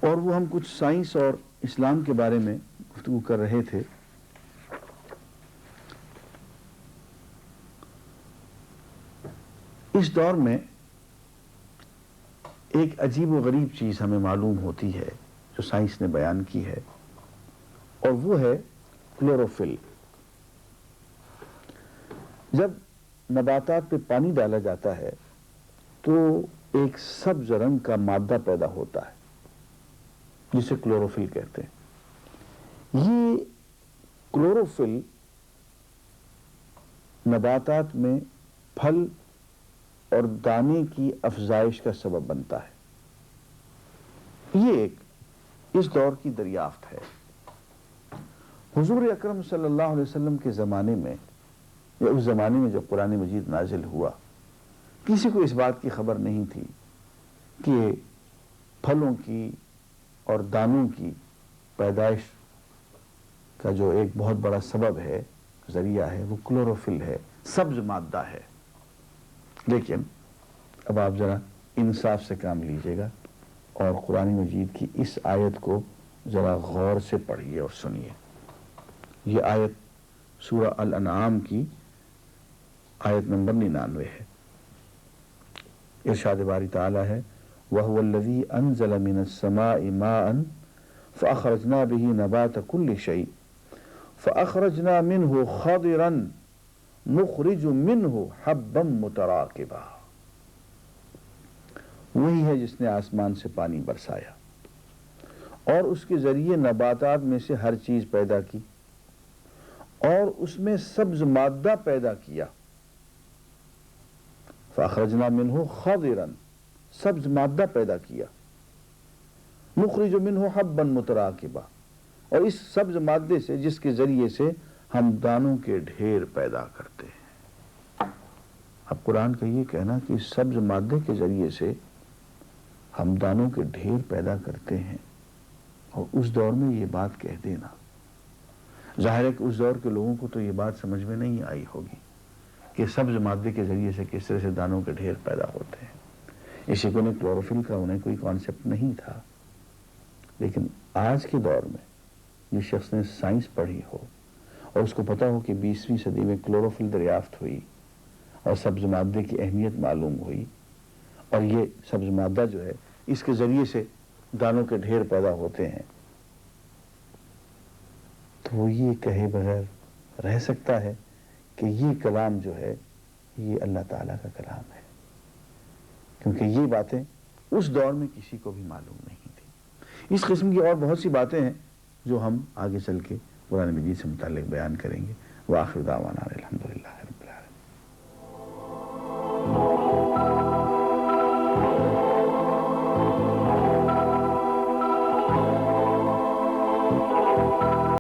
اور وہ ہم کچھ سائنس اور اسلام کے بارے میں گفتگو کر رہے تھے. اس دور میں ایک عجیب و غریب چیز ہمیں معلوم ہوتی ہے جو سائنس نے بیان کی ہے، اور وہ ہے کلوروفل. جب نباتات پہ پانی ڈالا جاتا ہے تو ایک سبز رنگ کا مادہ پیدا ہوتا ہے جسے کلوروفل کہتے ہیں. یہ کلوروفل نباتات میں پھل اور دانے کی افزائش کا سبب بنتا ہے. یہ ایک اس دور کی دریافت ہے. حضور اکرم صلی اللہ علیہ وسلم کے زمانے میں یا اس زمانے میں جب قرآن مجید نازل ہوا، کسی کو اس بات کی خبر نہیں تھی کہ پھلوں کی اور دانوں کی پیدائش کا جو ایک بہت بڑا سبب ہے، ذریعہ ہے، وہ کلوروفل ہے، سبز مادہ ہے. لیکن اب آپ ذرا انصاف سے کام لیجئے گا اور قرآن مجید کی اس آیت کو ذرا غور سے پڑھیے اور سنیے. یہ آیت سورہ الانعام کی آیت نمبر 99 ہے. ارشاد باری تعالی ہے وَهُوَ الَّذِي أَنزَلَ مِنَ السَّمَاءِ مَاءً فَأَخْرَجْنَا بِهِ نَبَاتَ كُلِّ شَيْءٍ فَأَخْرَجْنَا مِنْهُ خَضِرًا نُخْرِجُ مِنْهُ حَبًّا مُتَرَاكِبًا. وہی ہے جس نے آسمان سے پانی برسایا اور اس کے ذریعے نباتات میں سے ہر چیز پیدا کی اور اس میں سبز مادہ پیدا کیا. فَأَخْرَجْنَا مِنْهُ خَضِرًا، سبز مادہ پیدا کیا. نُخْرِجُ مِنْهُ حَبًّا مُتَرَاكِبًا، اور اس سبز مادے سے جس کے ذریعے سے ہم دانوں کے ڈھیر پیدا کرتے ہیں. اب قرآن کا یہ کہنا کہ اس سبز مادے کے ذریعے سے ہم دانوں کے ڈھیر پیدا کرتے ہیں، اور اس دور میں یہ بات کہہ دینا، ظاہر ہے کہ اس دور کے لوگوں کو تو یہ بات سمجھ میں نہیں آئی ہوگی کہ سبز مادے کے ذریعے سے کس طرح سے دانوں کے ڈھیر پیدا ہوتے ہیں. اسی کو کلوروفل کا انہیں کوئی کانسیپٹ نہیں تھا. لیکن آج کے دور میں جس شخص نے سائنس پڑھی ہو اور اس کو پتا ہو کہ 20ویں صدی میں کلوروفل دریافت ہوئی اور سبز مادے کی اہمیت معلوم ہوئی، اور یہ سبز مادہ جو ہے اس کے ذریعے سے دانوں کے ڈھیر پیدا ہوتے ہیں، تو وہ یہ کہے بغیر رہ سکتا ہے کہ یہ کلام جو ہے یہ اللہ تعالیٰ کا کلام ہے؟ کیونکہ یہ باتیں اس دور میں کسی کو بھی معلوم نہیں تھی. اس قسم کی اور بہت سی باتیں ہیں جو ہم آگے چل کے قرآن مجید سے متعلق بیان کریں گے. وآخر دعوانا الحمدللہ.